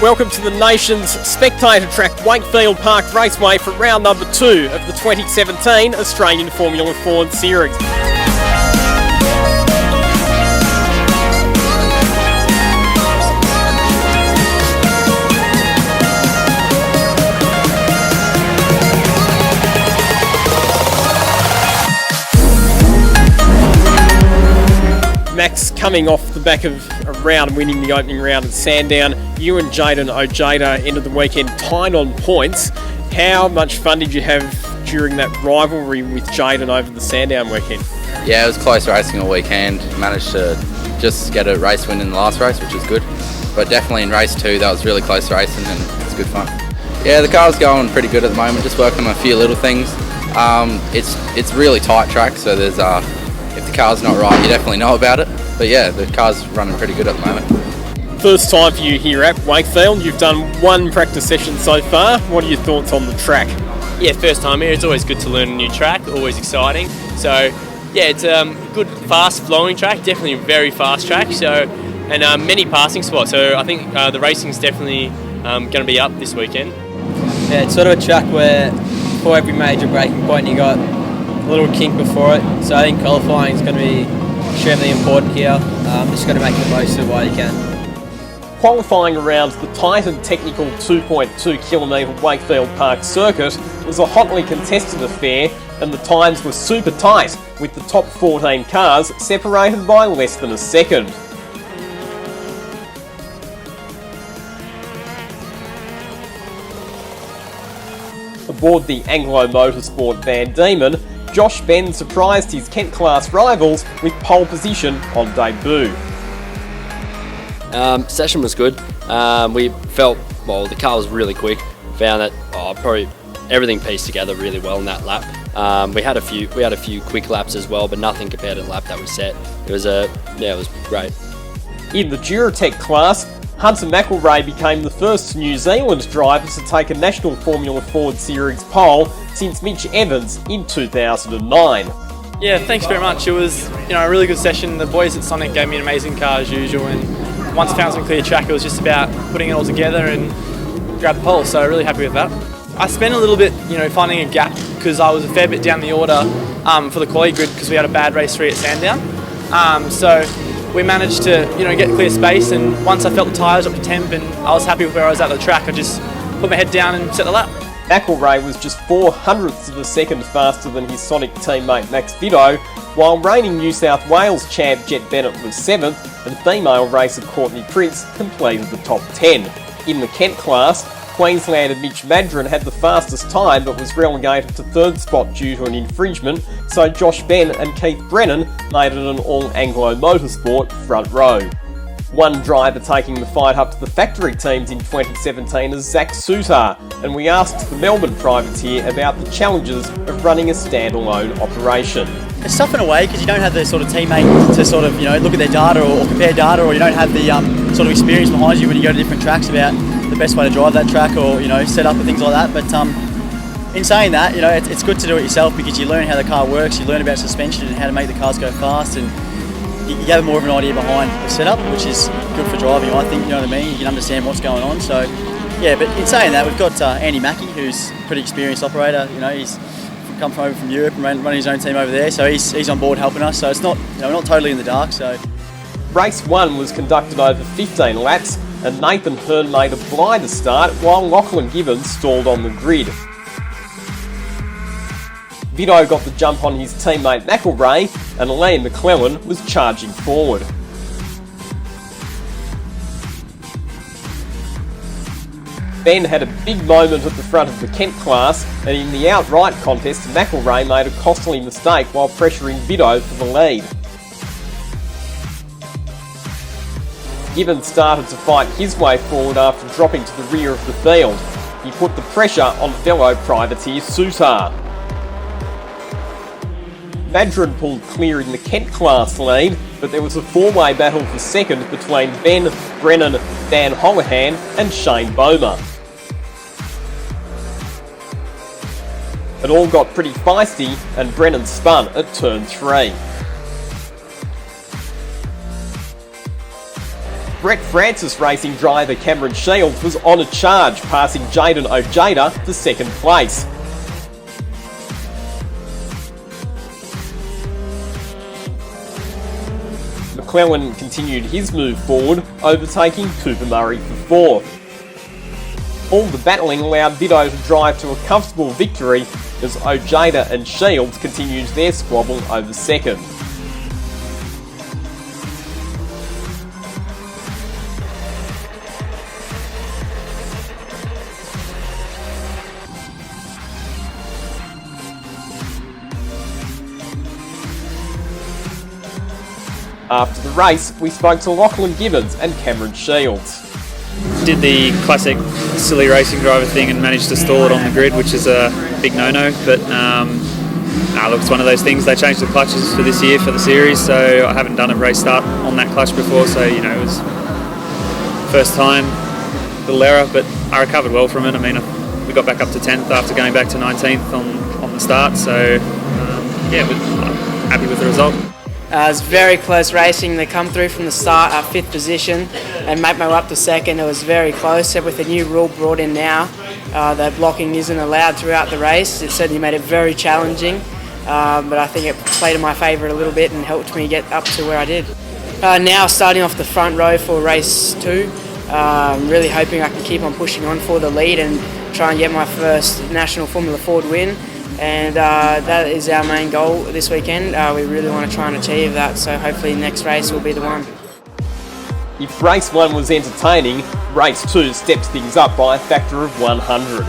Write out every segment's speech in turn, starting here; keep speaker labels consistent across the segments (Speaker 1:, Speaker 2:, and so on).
Speaker 1: Welcome to the nation's spectator track Wakefield Park Raceway for round number 2 of the 2017 Australian Formula Ford Series. Max coming off the back of a round, winning the opening round at Sandown. You and Jayden Ojeda ended the weekend tied on points. How much fun did you have during that rivalry with Jayden over the Sandown weekend?
Speaker 2: Yeah, it was close racing all weekend. Managed to just get a race win in the last race, which was good. But definitely in race 2, that was really close racing and it's good fun. Yeah, the car's going pretty good at the moment, just working on a few little things. It's really tight track, so there's if the car's not right, you definitely know about it. But yeah, the car's running pretty good at the moment.
Speaker 1: First time for you here at Wakefield. You've done one practice session so far. What are your thoughts on the track?
Speaker 3: Yeah, first time here. It's always good to learn a new track, always exciting. So yeah, it's a good, fast flowing track, definitely a very fast track. So and many passing spots. So I think the racing's definitely going to be up this weekend.
Speaker 4: Yeah, it's sort of a track where before every major braking point you got a little kink before it. So I think qualifying is going to be extremely important here. Just got to make the most of it while you can.
Speaker 1: Qualifying around the tight and technical 2.2 kilometre Wakefield Park circuit was a hotly contested affair, and the times were super tight, with the top 14 cars separated by less than a second. Aboard the Anglo Motorsport Van Diemen, Josh Ben surprised his Kent class rivals with pole position on debut.
Speaker 5: Session was good. We felt, well, the car was really quick. Found that probably everything pieced together really well in that lap. We had a few quick laps as well, but nothing compared to the lap that we set. It was great.
Speaker 1: In the Duratec class, Hunter McElrea became the first New Zealand driver to take a national Formula Ford Series pole since Mitch Evans in 2009.
Speaker 6: Yeah, thanks very much. It was a really good session. The boys at Sonic gave me an amazing car as usual, and once I found some clear track, it was just about putting it all together and grab the pole. So really happy with that. I spent a little bit, finding a gap because I was a fair bit down the order for the quali grid because we had a bad race 3 at Sandown. So we managed to, get clear space, and once I felt the tyres up to temp and I was happy with where I was at the track, I just put my head down and set the lap.
Speaker 1: McElrea was just 0.04 of a second faster than his Sonic teammate Max Vidot, while reigning New South Wales champ Jet Bennett was 7th, and female racer Courtney Prince completed the top 10. In the Kent class, Queenslander Mitch Madron had the fastest time but was relegated to 3rd spot due to an infringement, so Josh Ben and Keith Brennan made it an all-Anglo Motorsport front row. One driver taking the fight up to the factory teams in 2017 is Zach Soutar, and we asked the Melbourne privateer about the challenges of running a standalone operation.
Speaker 7: It's tough in a way because you don't have the sort of teammate to sort of look at their data or compare data, or you don't have the sort of experience behind you when you go to different tracks about the best way to drive that track or set up and things like that. But in saying that, it's good to do it yourself because you learn how the car works, you learn about suspension and how to make the cars go fast, and you have more of an idea behind the setup, which is good for driving, I think. You know what I mean? You can understand what's going on. So yeah, but in saying that, we've got Andy Mackey, who's a pretty experienced operator. He's come over from Europe and running his own team over there, so he's on board helping us. So it's not we're not totally in the dark. So
Speaker 1: race 1 was conducted over 15 laps, and Nathan Hearn made a blinder start while Lachlan Gibbons stalled on the grid. Vidot got the jump on his teammate McElrea, and Liam McClellan was charging forward. Ben had a big moment at the front of the Kent class, and in the outright contest, McElrea made a costly mistake while pressuring Vidot for the lead. Gibbons started to fight his way forward after dropping to the rear of the field. He put the pressure on fellow privateer Soutar. Madron pulled clear in the Kent class lead, but there was a four-way battle for second between Ben, Brennan, Dan Holohan and Shane Bomer. It all got pretty feisty, and Brennan spun at turn 3. Brett Francis Racing driver Cameron Shields was on a charge, passing Jaden Ojeda to second place. McClellan continued his move forward, overtaking Cooper Murray for fourth. All the battling allowed Vidot to drive to a comfortable victory as Ojeda and Shields continued their squabble over second. After the race, we spoke to Lachlan Gibbons and Cameron Shields.
Speaker 8: Did the classic silly racing driver thing and managed to stall it on the grid, which is a big no-no, but look, it's one of those things. They changed the clutches for this year for the series, so I haven't done a race start on that clutch before, so it was first time, little error, but I recovered well from it. I mean, we got back up to 10th after going back to 19th on the start, so we're happy with the result.
Speaker 9: It was very close racing. They come through from the start at 5th position and make my way up to 2nd. It was very close. So with the new rule brought in now, that blocking isn't allowed throughout the race. It certainly made it very challenging, but I think it played in my favour a little bit and helped me get up to where I did. Now starting off the front row for race 2, I'm really hoping I can keep on pushing on for the lead and try and get my first National Formula Ford win. And that is our main goal this weekend. We really want to try and achieve that, so hopefully next race will be the one.
Speaker 1: If race 1 was entertaining, race 2 steps things up by a factor of 100.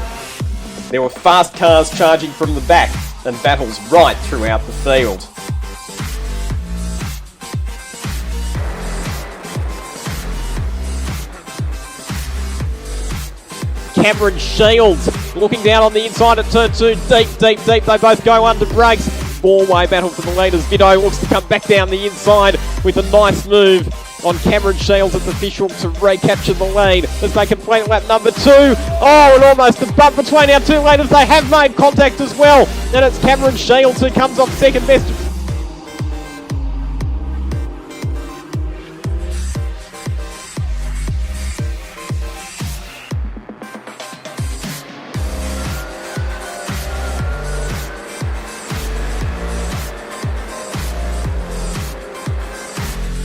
Speaker 1: There were fast cars charging from the back and battles right throughout the field. Cameron Shields looking down on the inside at turn 2, deep. They both go under brakes. Four-way battle for the leaders. Vidot looks to come back down the inside with a nice move on Cameron Shields at the official to recapture the lead as they complete lap number 2. Oh, and almost a bump between our two leaders. They have made contact as well. And it's Cameron Shields who comes off second best.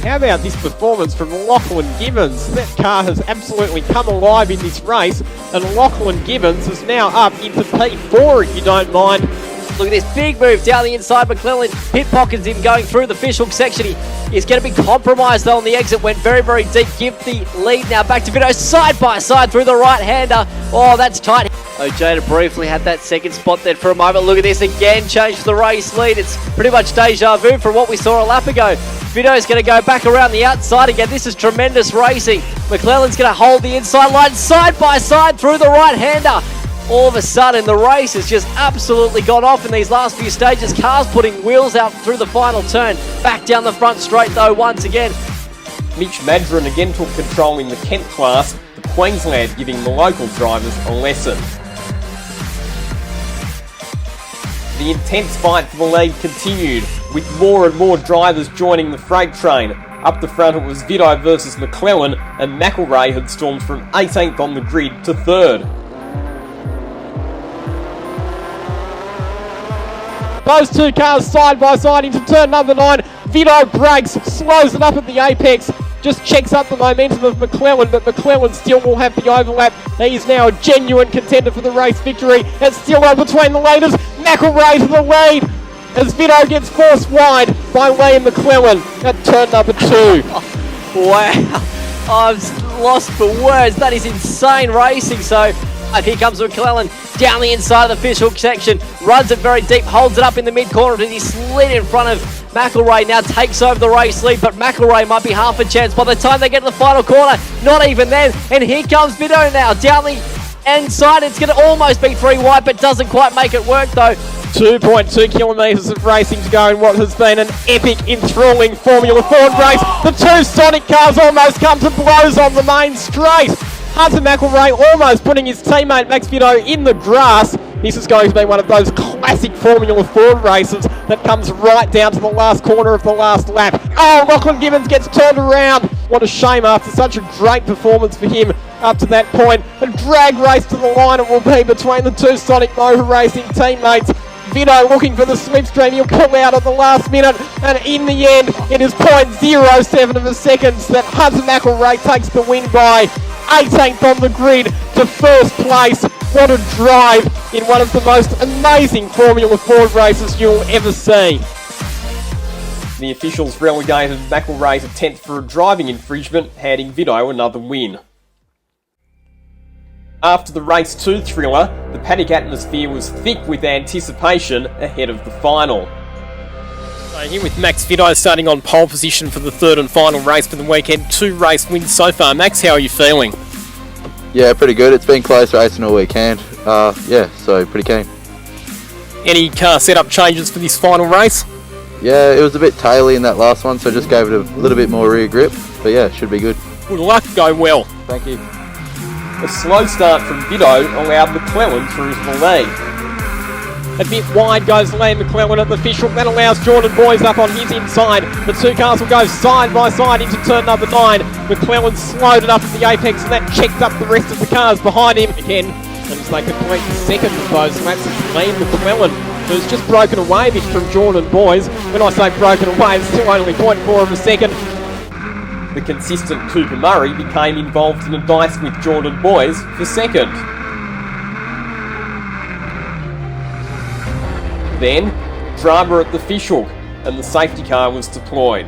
Speaker 1: How about this performance from Lachlan Gibbons? That car has absolutely come alive in this race, and Lachlan Gibbons is now up into P4, if you don't mind.
Speaker 10: Look at this big move down the inside. McClellan pit pockets him going through the Fishhook section. He is going to be compromised though on the exit. Went very, very deep. Give the lead now back to Vidot side by side through the right-hander. Oh, that's tight. Ojeda briefly had that second spot there for a moment. Look at this again, change the race lead. It's pretty much deja vu from what we saw a lap ago. Vidot's going to go back around the outside again. This is tremendous racing. McClellan's going to hold the inside line side by side through the right-hander. All of a sudden, the race has just absolutely gone off in these last few stages. Cars putting wheels out through the final turn. Back down the front straight, though, once again.
Speaker 1: Mitch Madron again took control in the Kent class, the Queensland giving the local drivers a lesson. The intense fight for the lead continued, with more and more drivers joining the freight train. Up the front, it was Vidot versus McClellan, and McElrea had stormed from 18th on the grid to 3rd. Those two cars side by side into turn number 9. Vidot brakes, slows it up at the apex, just checks up the momentum of McClellan, but McClellan still will have the overlap. He is now a genuine contender for the race victory. It's still on between the leaders. McElrea to the lead as Vidot gets forced wide by Liam McClellan at turn number 2.
Speaker 10: Wow, I'm lost for words. That is insane racing. So here comes McClellan down the inside of the Fishhook section, runs it very deep, holds it up in the mid-corner, and he slid in front of McElrea, now takes over the race lead, but McElrea might be half a chance by the time they get to the final corner. Not even then, and here comes Vidot now, down the inside. It's going to almost be 3 wide, but doesn't quite make it work though.
Speaker 1: 2.2 kilometres of racing to go in what has been an epic, enthralling Formula Ford race. The two Sonic cars almost come to blows on the main straight. Hunter McElrea almost putting his teammate Max Vidot in the grass. This is going to be one of those classic Formula Ford races that comes right down to the last corner of the last lap. Oh, Lachlan Gibbons gets turned around. What a shame after such a great performance for him up to that point. A drag race to the line it will be between the two Sonic Motor Racing teammates. Vito looking for the slipstream, he'll pull out at the last minute, and in the end it is 0.07 of a second that Hunter McElrea takes the win by 18th on the grid to first place. What a drive in one of the most amazing Formula Ford races you'll ever see. The officials relegated McElrea to 10th for a driving infringement, handing Vito another win. After the race 2 thriller, the paddock atmosphere was thick with anticipation ahead of the final. So here with Max Vito starting on pole position for the third and final race for the weekend. 2 race wins so far. Max, how are you feeling?
Speaker 2: Yeah, pretty good. It's been close racing all weekend. So pretty keen.
Speaker 1: Any car setup changes for this final race?
Speaker 2: Yeah, it was a bit taily in that last one, so just gave it a little bit more rear grip. But yeah, should be good.
Speaker 1: Good luck, go well.
Speaker 2: Thank you.
Speaker 1: A slow start from Vito allowed McClellan through to the lead. A bit wide goes Liam McClellan at the official. That allows Jordan Boys up on his inside. The two cars will go side by side into turn number 9. McClellan slowed it up at the apex and that checked up the rest of the cars behind him. Again, as they complete the second of those laps, it's Liam McClellan who's just broken away a bit from Jordan Boys. When I say broken away, it's still only 0.4 of a second. The consistent Cooper Murray became involved in a dice with Jordan Boys for second. Then, drama at the fishhook, and the safety car was deployed.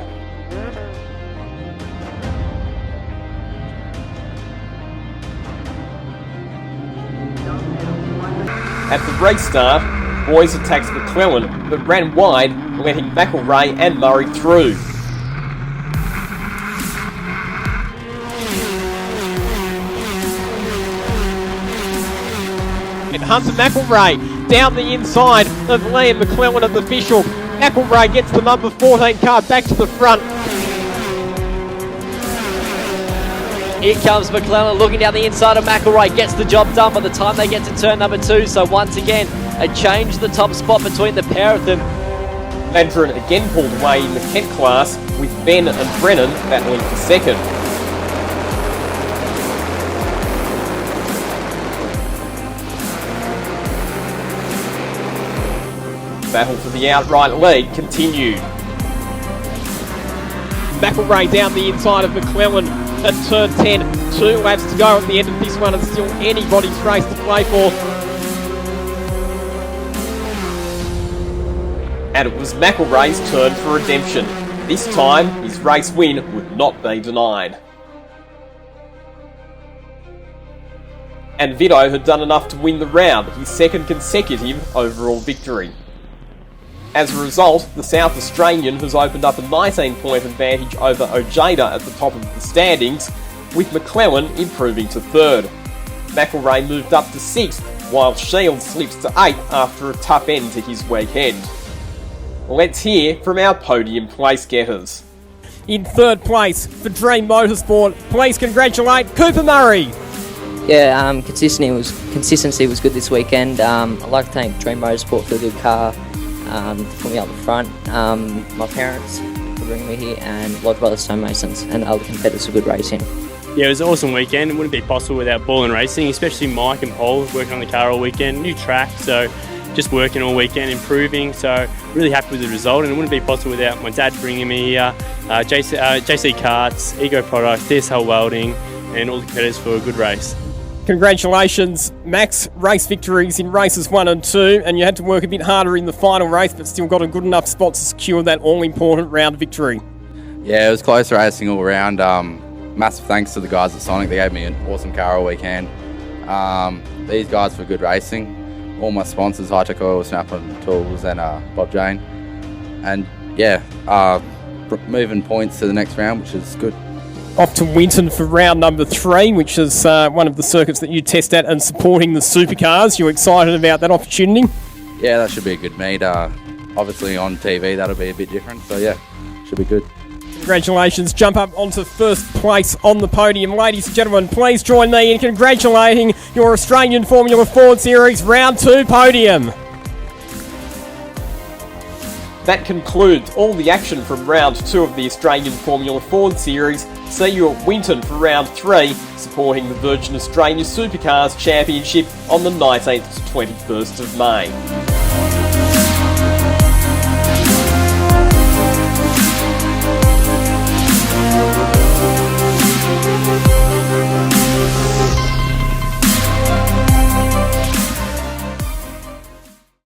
Speaker 1: At the restart, Boys attacks McClellan, but ran wide, letting McElrea and Murray through. And Hunter McElrea down the inside of Liam McClellan at the fishhook. McElrea gets the number 14 car back to the front.
Speaker 10: Here comes McClellan looking down the inside of McElrea, gets the job done by the time they get to turn number 2. So once again, a change to the top spot between the pair of them.
Speaker 1: Landron again pulled away in the Kent class, with Ben and Brennan battling for second. Battle for the outright lead continued. McElrea down the inside of McClellan at turn 10. 2 laps to go at the end of this one, and still anybody's race to play for. And it was McElrea's turn for redemption. This time, his race win would not be denied. And Vito had done enough to win the round, his second consecutive overall victory. As a result, the South Australian has opened up a 19-point advantage over Ojeda at the top of the standings, with McClellan improving to 3rd. McElrea moved up to 6th, while Shields slips to 8th after a tough end to his weekend. Let's hear from our podium place getters. In 3rd place for Dream Motorsport, please congratulate Cooper Murray.
Speaker 11: Yeah, consistency was good this weekend. I'd like to thank Dream Motorsport for the good car. Put me up the front, my parents for bringing me here, and Lodge Brothers Stonemasons and other competitors for good racing.
Speaker 3: Yeah, it was an awesome weekend. It wouldn't be possible without Ball & Racing, especially Mike and Paul working on the car all weekend. New track, so just working all weekend, improving. So really happy with the result, and it wouldn't be possible without my dad bringing me here, JC Karts, Ego Products, DSL Welding, and all the competitors for a good race.
Speaker 1: Congratulations, Max. Race victories in races 1 and 2, and you had to work a bit harder in the final race, but still got a good enough spot to secure that all-important round victory.
Speaker 2: Yeah, it was close racing all round. Massive thanks to the guys at Sonic. They gave me an awesome car all weekend. These guys for good racing. All my sponsors, High Tech Oil, Snap-on Tools, and Bob Jane. And yeah, moving points to the next round, which is good.
Speaker 1: Off to Winton for round number 3, which is one of the circuits that you test at, and supporting the supercars. You excited about that opportunity?
Speaker 2: Yeah, that should be a good meet. Obviously on TV that'll be a bit different, so yeah, should be good.
Speaker 1: Congratulations, jump up onto 1st place on the podium. Ladies and gentlemen, please join me in congratulating your Australian Formula Ford Series Round 2 podium. That concludes all the action from round 2 of the Australian Formula Ford Series. See you at Winton for round 3, supporting the Virgin Australia Supercars Championship on the 19th to 21st of May.